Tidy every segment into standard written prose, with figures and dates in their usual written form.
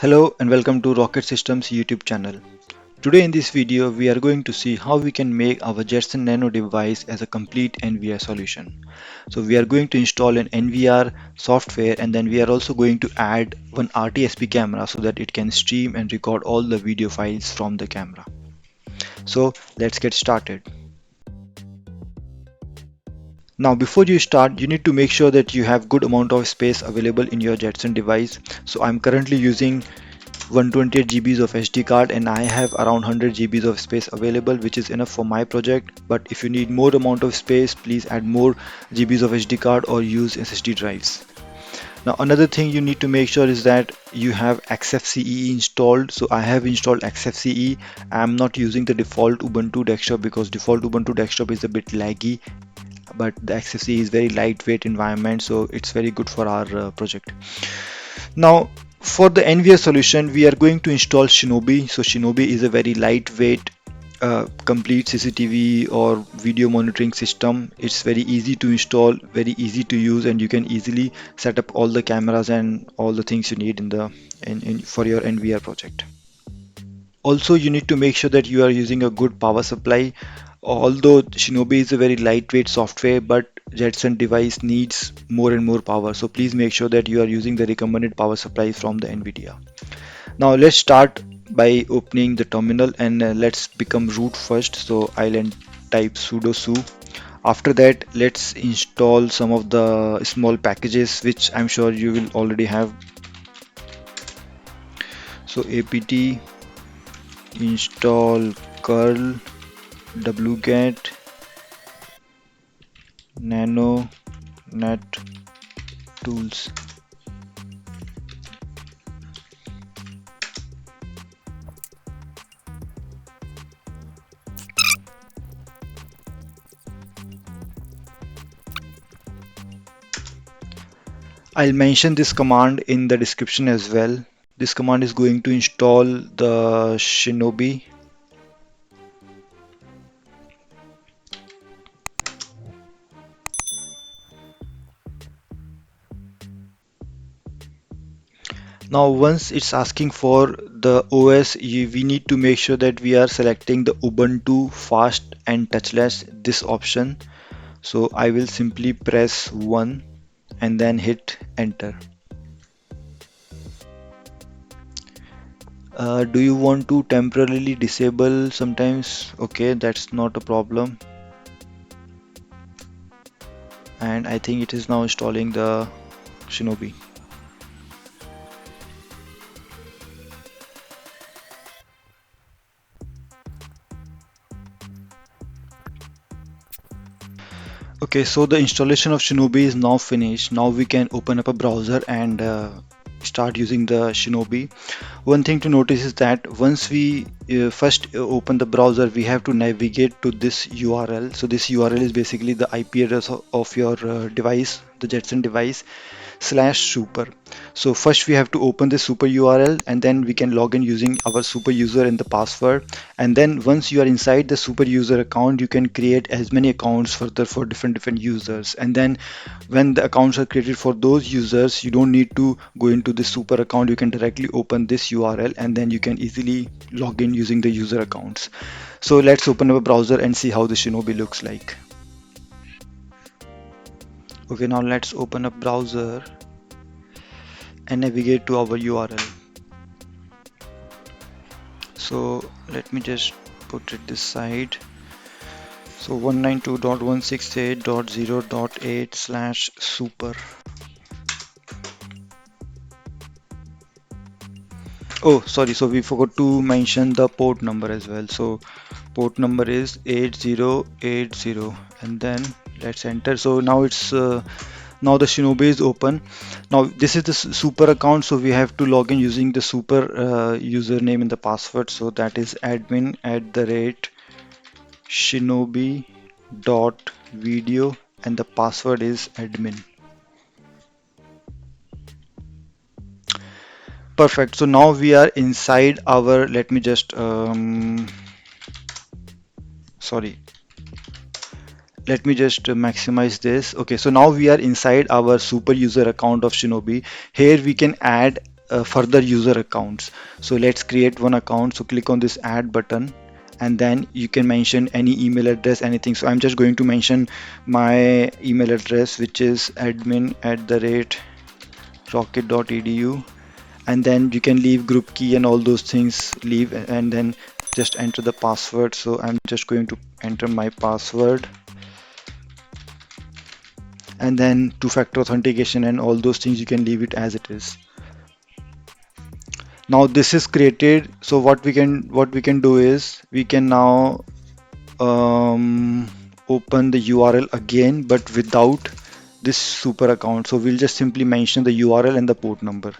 Hello and welcome to Rocket Systems YouTube channel. Today in this video we are going to see how we can make our JETSON Nano device as a complete NVR solution. So we are going to install an NVR software and then we are also going to add one RTSP camera so that it can stream and record all the video files from the camera. So let's get started. Now before you start, you need to make sure that you have good amount of space available in your JETSON device. So I'm currently using 128 GBs of SD card and I have around 100 GBs of space available, which is enough for my project. But if you need more amount of space, please add more GBs of SD card or use SSD drives. Now another thing you need to make sure is that you have XFCE installed. So I have installed XFCE. I'm not using the default Ubuntu desktop because default Ubuntu desktop is a bit laggy, but the XFCE is very lightweight environment, so it's very good for our project. Now for the NVR solution we are going to install Shinobi. So Shinobi is a very lightweight complete CCTV or video monitoring system. It's very easy to install, very easy to use, and you can easily set up all the cameras and all the things you need for your NVR project. Also you need to make sure that you are using a good power supply. Although Shinobi is a very lightweight software, but JETSON device needs more and more power, so please make sure that you are using the recommended power supply from the NVIDIA. Now let's start by opening the terminal and let's become root first. So I'll type sudo su. After that, let's install some of the small packages which I'm sure you will already have. So apt install curl wget nano net tools. I'll mention this command in the description as well. This command is going to install the Shinobi. Now once it's asking for the OS, we need to make sure that we are selecting the Ubuntu fast and touchless, this option. So I will simply press 1 and then hit enter. Do you want to temporarily disable sometimes? Okay, that's not a problem. And I think it is now installing the Shinobi. Okay, so the installation of Shinobi is now finished. Now we can open up a browser and start using the Shinobi. One thing to notice is that once we first open the browser, we have to navigate to this URL. So this URL is basically the IP address of your device, the JETSON device /super. So first we have to open the super URL and then we can log in using our super user and the password. And then once you are inside the super user account, you can create as many accounts further for different users. And then when the accounts are created for those users, you don't need to go into the super account. You can directly open this URL and then you can easily log in using the user accounts. So let's open up a browser and see how the Shinobi looks like. Okay, now let's open up browser and navigate to our URL. So let me just put it this side. So 192.168.0.8/super. Oh, sorry. So we forgot to mention the port number as well. So port number is 8080 and then let's enter. So now it's now the Shinobi is open. Now this is the super account, so we have to log in using the super username and the password. So that is admin@shinobi.video and the password is admin. Perfect. So now we are inside our, let me just sorry, let me just maximize this. Okay, so now we are inside our super user account of Shinobi. Here we can add further user accounts. So let's create one account. So click on this add button, and then you can mention any email address, anything. So I'm just going to mention my email address, which is admin@rocket.edu, and then you can leave group key and all those things, leave, and then just enter the password. So I'm just going to enter my password, and then two-factor authentication and all those things, you can leave it as it is. Now this is created. So what we can do is we can now open the URL again, but without this super account. So we'll just simply mention the URL and the port number.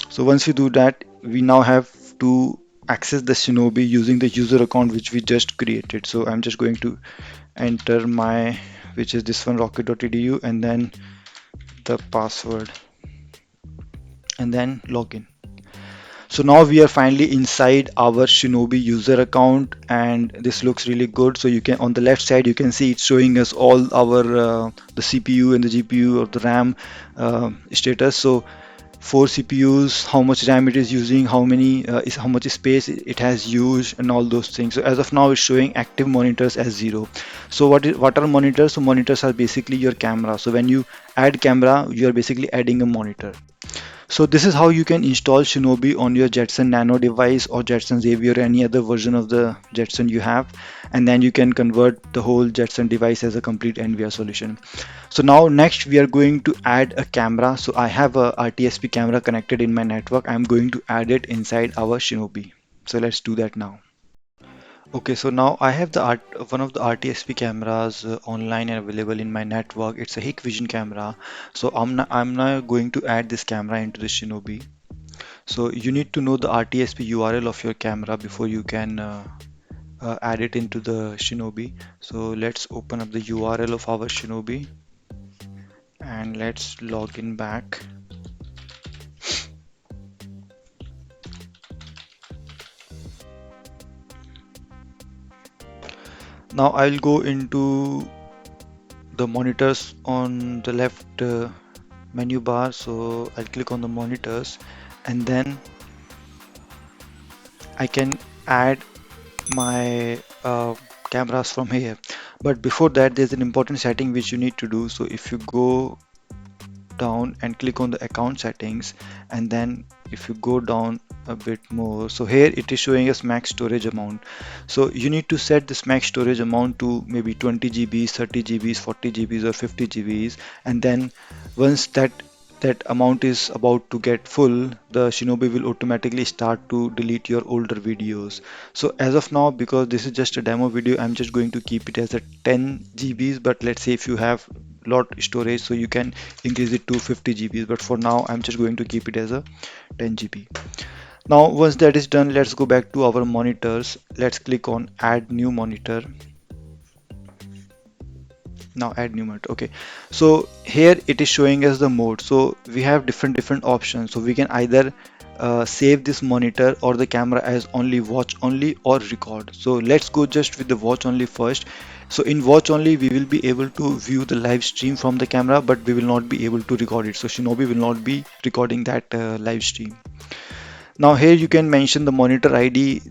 So once we do that, we now have to access the Shinobi using the user account which we just created. So I'm just going to enter my, which is this one, rocket.edu, and then the password, and then login. So now we are finally inside our Shinobi user account, and this looks really good. So you can, on the left side, you can see it's showing us all our the CPU and the GPU or the RAM status. So four CPUs, how much RAM it is using, how many is how much space it has used, and all those things. So as of now, it's showing active monitors as 0. So what are monitors? So monitors are basically your camera. So when you add camera, you are basically adding a monitor. So this is how you can install Shinobi on your Jetson Nano device or Jetson Xavier or any other version of the Jetson you have, and then you can convert the whole Jetson device as a complete NVR solution. So now next we are going to add a camera. So I have a RTSP camera connected in my network. I'm going to add it inside our Shinobi. So let's do that now. Okay, so now I have one of the RTSP cameras online and available in my network. It's a Hikvision camera. So I'm now going to add this camera into the Shinobi. So you need to know the RTSP URL of your camera before you can add it into the Shinobi. So let's open up the URL of our Shinobi and let's log in back. Now I'll go into the monitors on the left menu bar. So I'll click on the monitors, and then I can add my cameras from here. But before that, there's an important setting which you need to do. So if you go down and click on the account settings, and then if you go down a bit more, so here it is showing us max storage amount. So you need to set this max storage amount to maybe 20 GBs, 30 GBs, 40 GBs or 50 GBs, and then once that amount is about to get full, the Shinobi will automatically start to delete your older videos. So as of now, because this is just a demo video, I'm just going to keep it as a 10 GBs, but let's say if you have lot storage, so you can increase it to 50 GBs, but for now I'm just going to keep it as a 10 GB. Now once that is done, let's go back to our monitors. Let's click on add new monitor. Now add new mode. Okay, so here it is showing us the mode. So we have different options. So we can either save this monitor or the camera as only watch only or record. So let's go just with the watch only first. So in watch only, we will be able to view the live stream from the camera, but we will not be able to record it. So Shinobi will not be recording that live stream. Now here you can mention the monitor ID.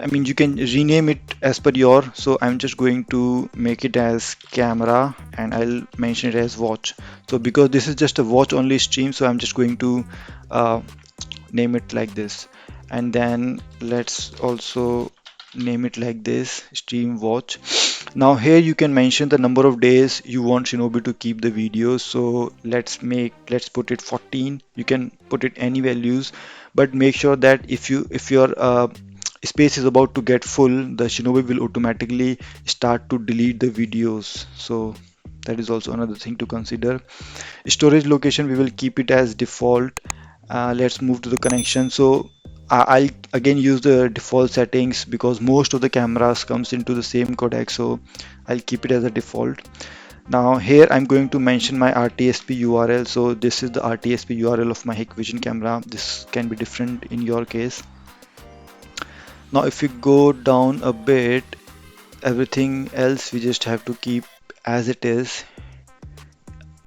I mean, you can rename it as per your. So I'm just going to make it as camera, and I'll mention it as watch. So because this is just a watch only stream, so I'm just going to uh, name it like this. And then let's also name it like this, stream watch. Now here you can mention the number of days you want Shinobi to keep the videos. So let's put it 14. You can put it any values, but make sure that if your space is about to get full, the Shinobi will automatically start to delete the videos. So that is also another thing to consider. Storage location, we will keep it as default. Let's move to the connection. So I'll again use the default settings because most of the cameras comes into the same codec, so I'll keep it as a default. Now here I'm going to mention my RTSP URL. So this is the RTSP URL of my Hikvision camera. This can be different in your case. Now if we go down a bit, everything else we just have to keep as it is.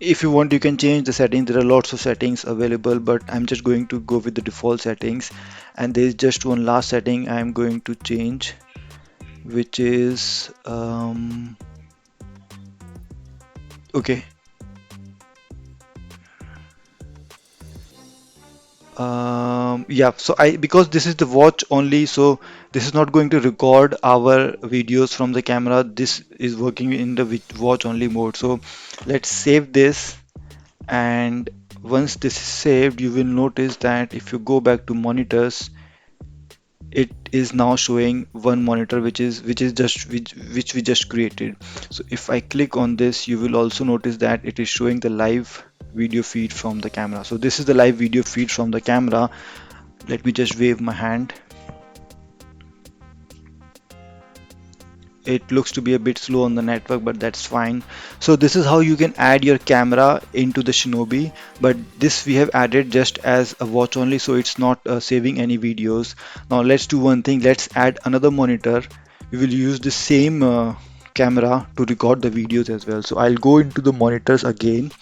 If you want, you can change the settings. There are lots of settings available, but I'm just going to go with the default settings. And there's just one last setting I'm going to change, which is okay. Yeah, so I because this is the watch only, so this is not going to record our videos from the camera. This is working in the watch only mode. So let's save this, and once this is saved, you will notice that if you go back to monitors, it is now showing one monitor, which we just created. So if I click on this, you will also notice that it is showing the live video feed from the camera. So this is the live video feed from the camera. Let me just wave my hand. It looks to be a bit slow on the network, but that's fine. So this is how you can add your camera into the Shinobi, but this we have added just as a watch only, so it's not saving any videos. Now let's do one thing. Let's add another monitor. We will use the same camera to record the videos as well. So I'll go into the monitors again.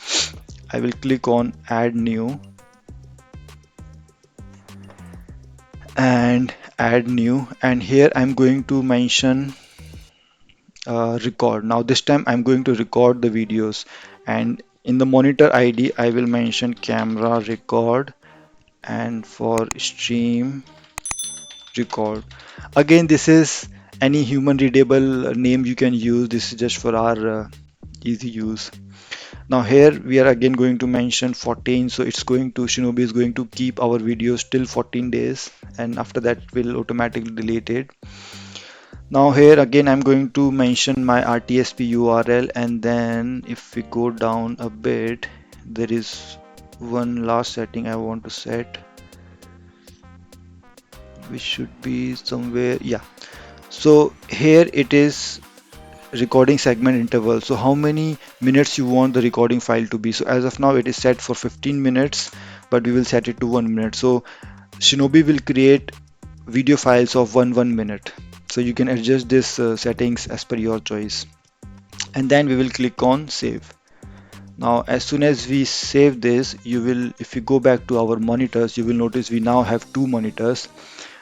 I will click on add new and add new, and here I'm going to mention record. Now this time I'm going to record the videos, and in the monitor ID I will mention camera record, and for stream record. Again, this is any human readable name you can use. This is just for our easy use. Now here we are again going to mention 14, so it's going to Shinobi is going to keep our videos till 14 days, and after that will automatically delete it. Now here again I'm going to mention my RTSP URL, and then if we go down a bit, there is one last setting I want to set, which should be somewhere, yeah. So here it is recording segment interval. So how many minutes you want the recording file to be. So as of now it is set for 15 minutes, but we will set it to 1 minute. So Shinobi will create video files of 1 minute. So you can adjust this settings as per your choice, and then we will click on save. Now as soon as we save this, you will, if you go back to our monitors, you will notice we now have two monitors.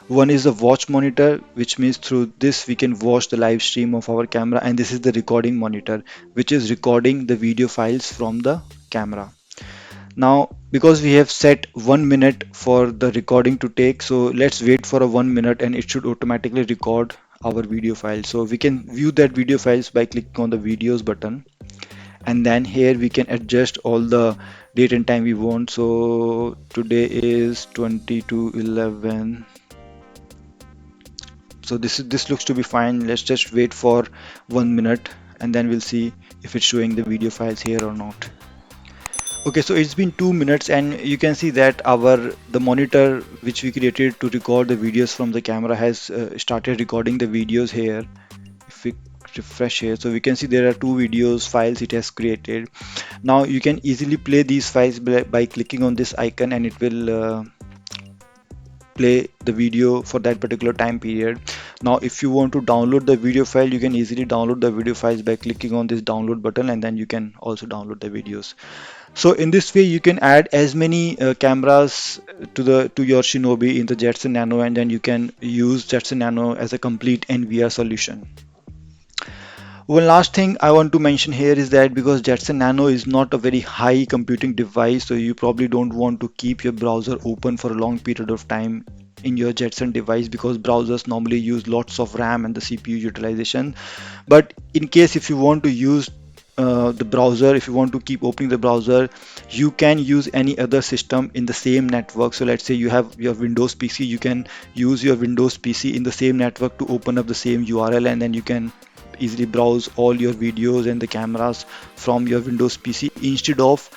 One is the watch monitor, which means through this we can watch the live stream of our camera, and this is the recording monitor, which is recording the video files from the camera. Now, because we have set 1 minute for the recording to take, so let's wait for a 1 minute and it should automatically record our video file. So we can view that video files by clicking on the videos button, and then here we can adjust all the date and time we want. So today is 22/11. So this looks to be fine. Let's just wait for 1 minute, and then we'll see if it's showing the video files here or not. Okay, so it's been 2 minutes, and you can see that the monitor which we created to record the videos from the camera has started recording the videos here. If we refresh here, so we can see there are two videos files it has created. Now you can easily play these files by clicking on this icon, and it will play the video for that particular time period. Now if you want to download the video file, you can easily download the video files by clicking on this download button, and then you can also download the videos. So in this way you can add as many cameras to your Shinobi in the JETSON Nano, and then you can use JETSON Nano as a complete NVR solution. One last thing I want to mention here is that because JETSON Nano is not a very high computing device, so you probably don't want to keep your browser open for a long period of time in your JETSON device, because browsers normally use lots of RAM and the CPU utilization. But in case if you want to use the browser, if you want to keep opening the browser, you can use any other system in the same network. So let's say you have your Windows PC, you can use your Windows PC in the same network to open up the same URL, and then you can easily browse all your videos and the cameras from your Windows PC instead of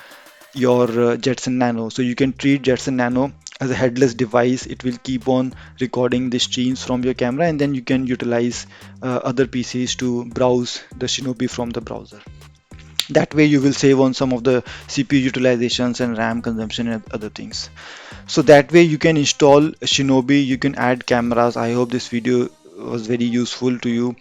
your JETSON Nano. So you can treat JETSON Nano as a headless device. It will keep on recording the streams from your camera, and then you can utilize other PCs to browse the Shinobi from the browser. That way you will save on some of the CPU utilizations and RAM consumption and other things. So that way you can install Shinobi, you can add cameras. I hope this video was very useful to you.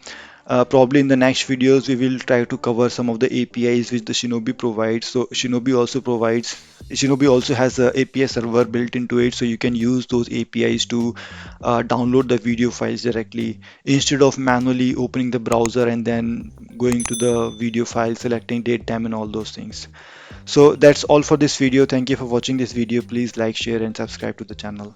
Probably in the next videos, we will try to cover some of the APIs which the Shinobi provides. So Shinobi also has a API server built into it, so you can use those APIs to download the video files directly instead of manually opening the browser and then going to the video file, selecting date, time, and all those things. So that's all for this video. Thank you for watching this video. Please like, share, and subscribe to the channel.